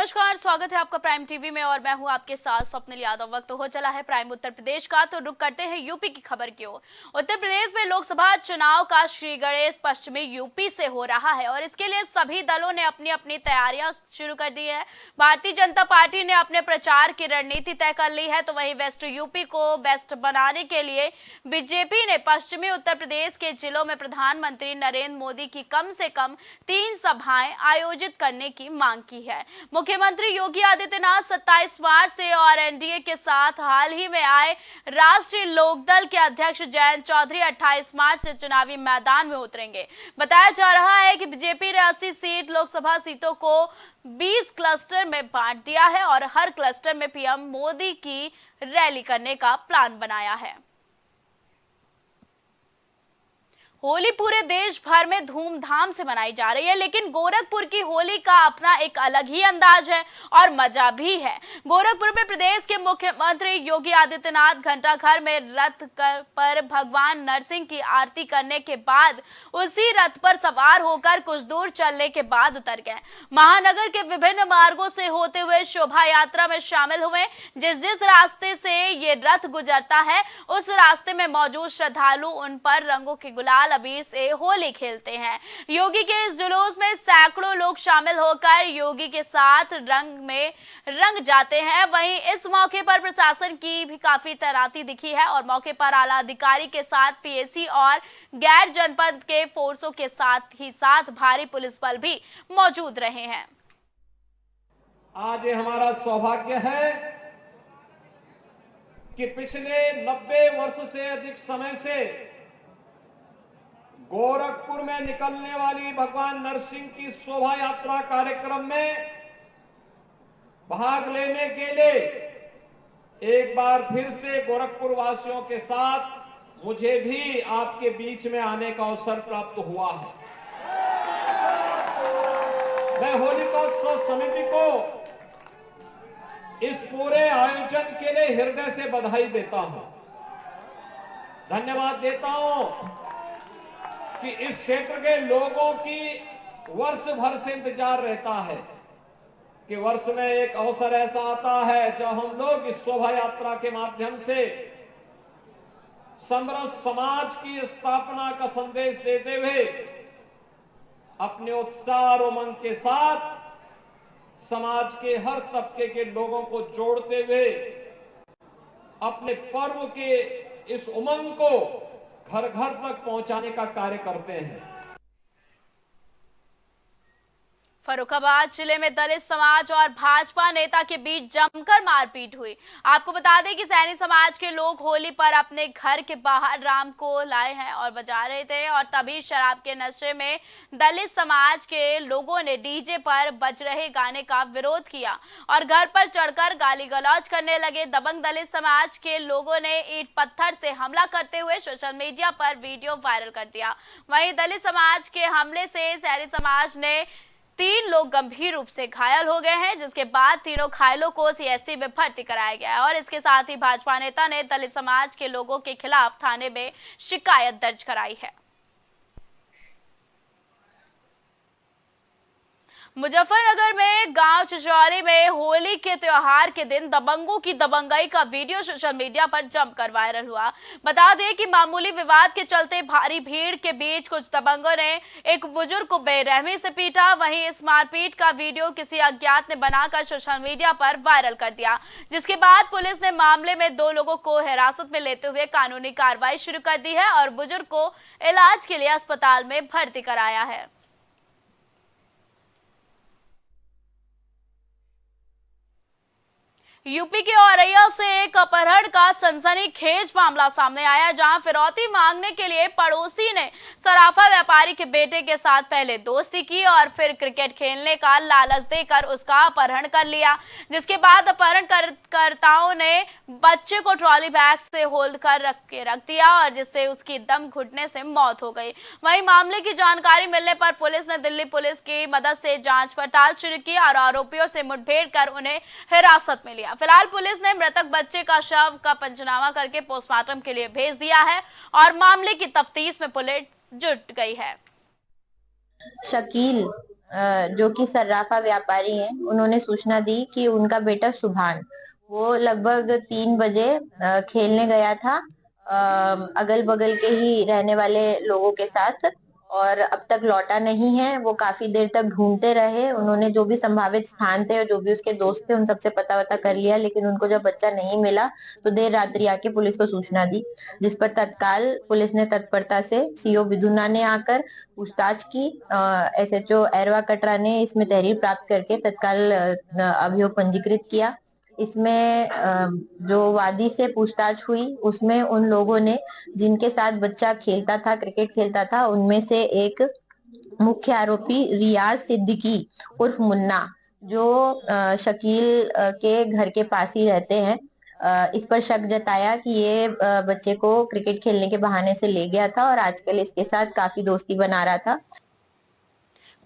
नमस्कार, स्वागत है आपका प्राइम टीवी में और मैं हूं आपके साथ स्वप्निल यादव। वक्त हो चला है प्राइम उत्तर प्रदेश का, तो रुक करते हैं यूपी की खबर की ओर। उत्तर प्रदेश में लोकसभा चुनाव का श्री गणेश पश्चिमी यूपी से हो रहा है और इसके लिए सभी दलों ने अपनी अपनी तैयारियां शुरू कर दी है। भारतीय जनता पार्टी ने अपने प्रचार की रणनीति तय कर ली है, तो वहीं वेस्ट यूपी को बेस्ट बनाने के लिए बीजेपी ने पश्चिमी उत्तर प्रदेश के जिलों में प्रधानमंत्री नरेंद्र मोदी की कम से कम 3 सभाएं आयोजित करने की मांग की है। मुख्यमंत्री योगी आदित्यनाथ 27 मार्च से और एनडीए के साथ हाल ही में आए राष्ट्रीय लोकदल के अध्यक्ष जयंत चौधरी 28 मार्च से चुनावी मैदान में उतरेंगे। बताया जा रहा है कि बीजेपी ने 80 सीट लोकसभा सीटों को 20 क्लस्टर में बांट दिया है और हर क्लस्टर में पीएम मोदी की रैली करने का प्लान बनाया है। होली पूरे देश भर में धूमधाम से मनाई जा रही है, लेकिन गोरखपुर की होली का अपना एक अलग ही अंदाज है और मजा भी है। गोरखपुर में प्रदेश के मुख्यमंत्री योगी आदित्यनाथ घंटाघर में रथ पर भगवान नरसिंह की आरती करने के बाद उसी रथ पर सवार होकर कुछ दूर चलने के बाद उतर गए। महानगर के विभिन्न मार्गों से होते हुए शोभा यात्रा में शामिल हुए। जिस रास्ते से ये रथ गुजरता है उस रास्ते में मौजूद श्रद्धालु उन पर रंगों के गुलाल अबीर से होली खेलते हैं। योगी के इस जुलूस में सैकड़ों लोग शामिल होकर योगी के साथ रंग में रंग जाते हैं। वहीं इस मौके पर प्रशासन की भी काफी तैनाती दिखी है और मौके पर आला अधिकारी के साथ पीएसी और गैर जनपद के फोर्सों के साथ भारी पुलिस बल भी मौजूद रहे हैं। आज ये हमारा सौभाग्य है कि पिछले 90 वर्ष से अधिक समय से गोरखपुर में निकलने वाली भगवान नरसिंह की शोभा यात्रा कार्यक्रम में भाग लेने के लिए एक बार फिर से गोरखपुर वासियों के साथ मुझे भी आपके बीच में आने का अवसर प्राप्त हुआ है। मैं होलिकोत्सव समिति को इस पूरे आयोजन के लिए हृदय से बधाई देता हूं, धन्यवाद देता हूं कि इस क्षेत्र के लोगों की वर्ष भर से इंतजार रहता है कि वर्ष में एक अवसर ऐसा आता है जब हम लोग इस शोभा यात्रा के माध्यम से समरस समाज की स्थापना का संदेश देते हुए अपने उत्साह और उमंग के साथ समाज के हर तबके के लोगों को जोड़ते हुए अपने पर्व के इस उमंग को घर घर तक पहुंचाने का कार्य करते हैं। फर्रुखाबाद जिले में दलित समाज और भाजपा नेता के बीच जमकर मारपीट हुई। आपको बता दें कि सैनी समाज के लोग होली पर अपने घर के बाहर राम को लाए हैं और बजा रहे थे और तभी शराब के नशे में दलित समाज के लोगों ने डीजे पर बज रहे गाने का विरोध किया और घर पर चढ़कर गाली गलौज करने लगे। दबंग दलित समाज के लोगों ने ईंट पत्थर से हमला करते हुए सोशल मीडिया पर वीडियो वायरल कर दिया। वहीं दलित समाज के हमले से सैनी समाज ने 3 लोग गंभीर रूप से घायल हो गए हैं, जिसके बाद तीनों घायलों को सीएससी में भर्ती कराया गया है और इसके साथ ही भाजपा नेता ने दलित समाज के लोगों के खिलाफ थाने में शिकायत दर्ज कराई है। मुजफ्फरनगर में गांव चिचौली में होली के त्योहार के दिन दबंगों की दबंगई का वीडियो सोशल मीडिया पर जमकर वायरल हुआ। बता दें कि मामूली विवाद के चलते भारी भीड़ के बीच कुछ दबंगों ने एक बुजुर्ग को बेरहमी से पीटा। वहीं इस मारपीट का वीडियो किसी अज्ञात ने बनाकर सोशल मीडिया पर वायरल कर दिया, जिसके बाद पुलिस ने मामले में 2 लोगों को हिरासत में लेते हुए कानूनी कार्रवाई शुरू कर दी है और बुजुर्ग को इलाज के लिए अस्पताल में भर्ती कराया है। यूपी के औरैया से एक अपहरण का सनसनीखेज मामला सामने आया, जहां फिरौती मांगने के लिए पड़ोसी ने सराफा व्यापारी के बेटे के साथ पहले दोस्ती की और फिर क्रिकेट खेलने का लालच देकर उसका अपहरण कर लिया, जिसके बाद अपहरणकर्ताओं ने बच्चे को ट्रॉली बैग से होल्ड कर रख दिया और जिससे उसकी दम घुटने से मौत हो गई। वहीं मामले की जानकारी मिलने पर पुलिस ने दिल्ली पुलिस की मदद से जांच पड़ताल शुरू की और आरोपियों से मुठभेड़ कर उन्हें हिरासत में लिया। फिलहाल पुलिस ने मृतक बच्चे का शव का पंचनामा करके पोस्टमार्टम के लिए भेज दिया है और मामले की तफ्तीश में पुलिस जुट गई है। शकील जो कि सर्राफा व्यापारी हैं, उन्होंने सूचना दी कि उनका बेटा सुभान वो लगभग 3 बजे खेलने गया था अगल बगल के ही रहने वाले लोगों के साथ, और अब तक लौटा नहीं है। वो काफी देर तक ढूंढते रहे, उन्होंने जो भी संभावित स्थान थे और जो भी उसके दोस्त थे उन सबसे पता वता कर लिया, लेकिन उनको जब बच्चा नहीं मिला तो देर रात्रि आके पुलिस को सूचना दी, जिस पर तत्काल पुलिस ने तत्परता से सीओ बिधुना ने आकर पूछताछ की। एसएचओ एरवा कटरा ने इसमें तहरीर प्राप्त करके तत्काल अभियोग पंजीकृत किया। इसमें जो वादी से पूछताछ हुई उसमें उन लोगों ने जिनके साथ बच्चा खेलता था, क्रिकेट खेलता था, उनमें से एक मुख्य आरोपी रियाज सिद्दीकी उर्फ मुन्ना, जो शकील के घर के पास ही रहते हैं, इस पर शक जताया कि ये बच्चे को क्रिकेट खेलने के बहाने से ले गया था और आजकल इसके साथ काफी दोस्ती बना रहा था।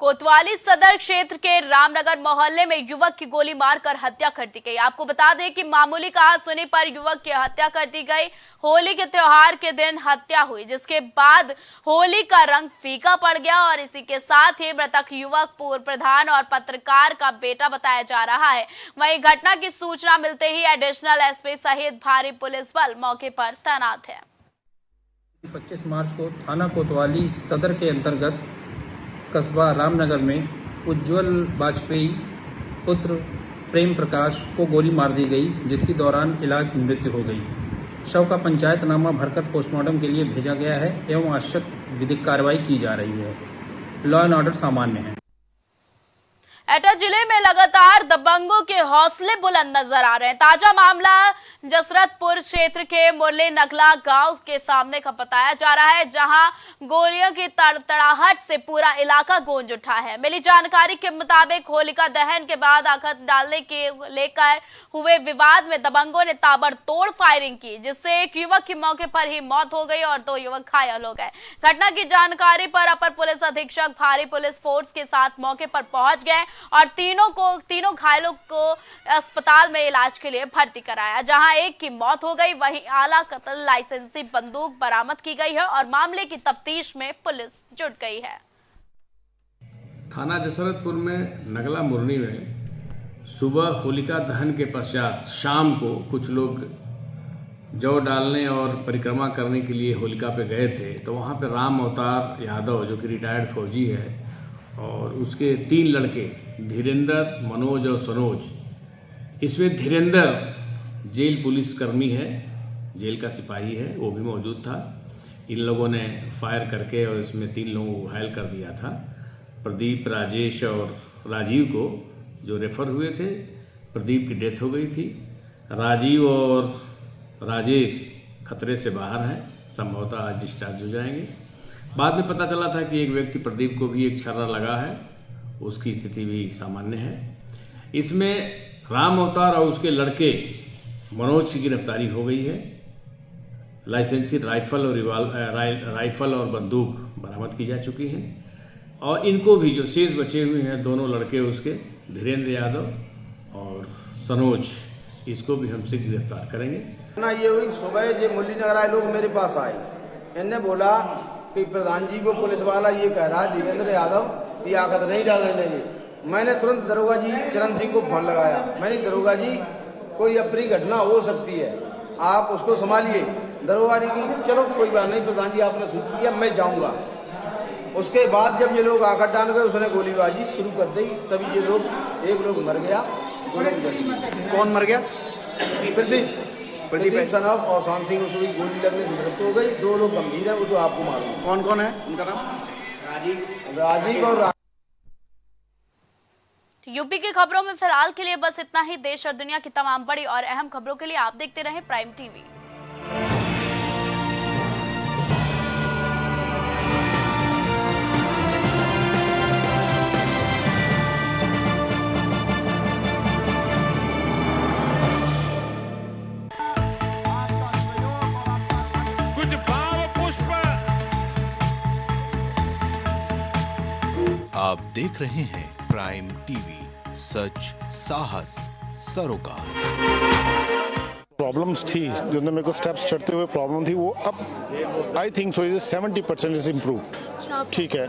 कोतवाली सदर क्षेत्र के रामनगर मोहल्ले में युवक की गोली मारकर हत्या कर दी गई। आपको बता दें कि मामूली कहासुनी पर युवक की हत्या कर दी गई। होली के त्योहार के दिन हत्या हुई, जिसके बाद होली का रंग फीका पड़ गया और इसी के साथ ही मृतक युवक पूर्व प्रधान और पत्रकार का बेटा बताया जा रहा है। वहीं घटना की सूचना मिलते ही एडिशनल एसपी सहित भारी पुलिस बल मौके पर तैनात है। 25 मार्च को थाना कोतवाली सदर के अंतर्गत कस्बा रामनगर में उज्जवल वाजपेयी पुत्र प्रेम प्रकाश को गोली मार दी गई, जिसके दौरान इलाज मृत्यु हो गई। शव का पंचायतनामा भरकर पोस्टमार्टम के लिए भेजा गया है एवं आवश्यक विधिक कार्रवाई की जा रही है। लॉ एंड ऑर्डर सामान्य है। एटा जिले में लगातार दबंगों के हौसले बुलंद नजर आ रहे हैं। ताजा मामला जसरतपुर क्षेत्र के मुरली नगला गांव के सामने का बताया जा रहा है, जहां गोलियों की तड़तड़ाहट से पूरा इलाका गूंज उठा है। मिली जानकारी के मुताबिक होलिका दहन के बाद आखत डालने के लेकर हुए विवाद में दबंगों ने ताबड़तोड़ फायरिंग की, जिससे एक युवक की मौके पर ही मौत हो गई और 2 युवक घायल हो गए। घटना की जानकारी पर अपर पुलिस अधीक्षक भारी पुलिस फोर्स के साथ मौके पर पहुंच गए और तीनों घायलों को अस्पताल में इलाज के लिए भर्ती कराया, जहां एक की मौत हो गई। वहीं आला कत्ल लाइसेंसी बंदूक बरामद की गई है और मामले की तफ्तीश में पुलिस जुट गई है। थाना जसरतपुर में नगला मुरनी में सुबह होलिका दहन के पश्चात शाम को कुछ लोग जौ डालने और परिक्रमा करने के लिए होलिका पे गए थे, तो वहाँ पे राम अवतार यादव जो कि रिटायर्ड फौजी है और उसके 3 लड़के धीरेंद्र, मनोज और सनोज। इसमें धीरेंद्र जेल पुलिस कर्मी है, जेल का सिपाही है, वो भी मौजूद था। इन लोगों ने फायर करके और इसमें 3 लोगों को घायल कर दिया था। प्रदीप, राजेश और राजीव को जो रेफर हुए थे, प्रदीप की डेथ हो गई थी। राजीव और राजेश खतरे से बाहर हैं, संभवतः आज डिस्चार्ज हो जाएंगे। बाद में पता चला था कि एक व्यक्ति प्रदीप को भी एक छर्रा लगा है, उसकी स्थिति भी सामान्य है। इसमें राम अवतार और उसके लड़के मनोज की गिरफ्तारी हो गई है। लाइसेंसी राइफल और बंदूक बरामद की जा चुकी है और इनको भी जो शेष बचे हुए हैं 2 लड़के उसके धीरेंद्र यादव और सनोज, इसको भी हम शीघ्र गिरफ्तार करेंगे। ना ये हुई सुबह ये मुरली नगर आए लोग मेरे पास आए, इन्हें बोला कि प्रधान जी को पुलिस वाला ये कह रहा है धीरेंद्र यादव ये आकत नहीं डालने देंगे। मैंने तुरंत दरोगा जी चरण सिंह को फोन लगाया। मैंने दरोगा जी कोई अप्रिय घटना हो सकती है, आप उसको संभालिए। दरोगा ने की चलो कोई बात नहीं प्रधान जी, आपने सूचित किया, मैं जाऊंगा। उसके बाद जब ये लोग आकर डाल गए उसने गोलीबाजी शुरू कर दी, तभी ये लोग एक लोग मर गया, 2 लोग। कौन मर गया? प्रदीप सनफ और शान सिंह, उसकी गोली लगने से मृत्यु हो गई। 2 लोग गंभीर है, वो तो आपको मालूम। कौन कौन है उनका नाम? राजीव और यूपी की खबरों में फिलहाल के लिए बस इतना ही। देश और दुनिया की तमाम बड़ी और अहम खबरों के लिए आप देखते रहें प्राइम टीवी। कुछ भाव पुष्प। आप देख रहे हैं प्राइम टीवी, सच साहस सरोकार। प्रॉब्लम्स थी जो मेरे को स्टेप्स चढ़ते हुए प्रॉब्लम थी, वो अब I think so 70% is improve. ठीक है,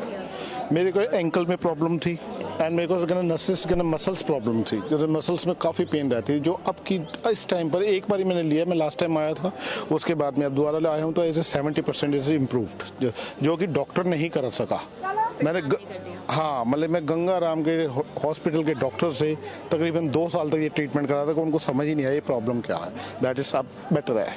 मेरे को एंकल में प्रॉब्लम थी, एंड मेरे को नसेस मसल्स प्रॉब्लम थी, क्योंकि मसल्स में काफ़ी पेन रहती है, जो अब की इस टाइम पर एक बार ही मैंने लिया, मैं लास्ट टाइम आया था, उसके बाद मैं अब दोबारा आया हूँ, तो ऐसे 70% इज इम्प्रूव्ड, जो कि डॉक्टर नहीं कर सका। मैंने हाँ, मतलब मैं गंगा राम के हॉस्पिटल के डॉक्टर से तकरीबन 2 साल तक ये ट्रीटमेंट करा था, कि उनको समझ ही नहीं आया ये प्रॉब्लम क्या है। दैट इज अब बेटर है।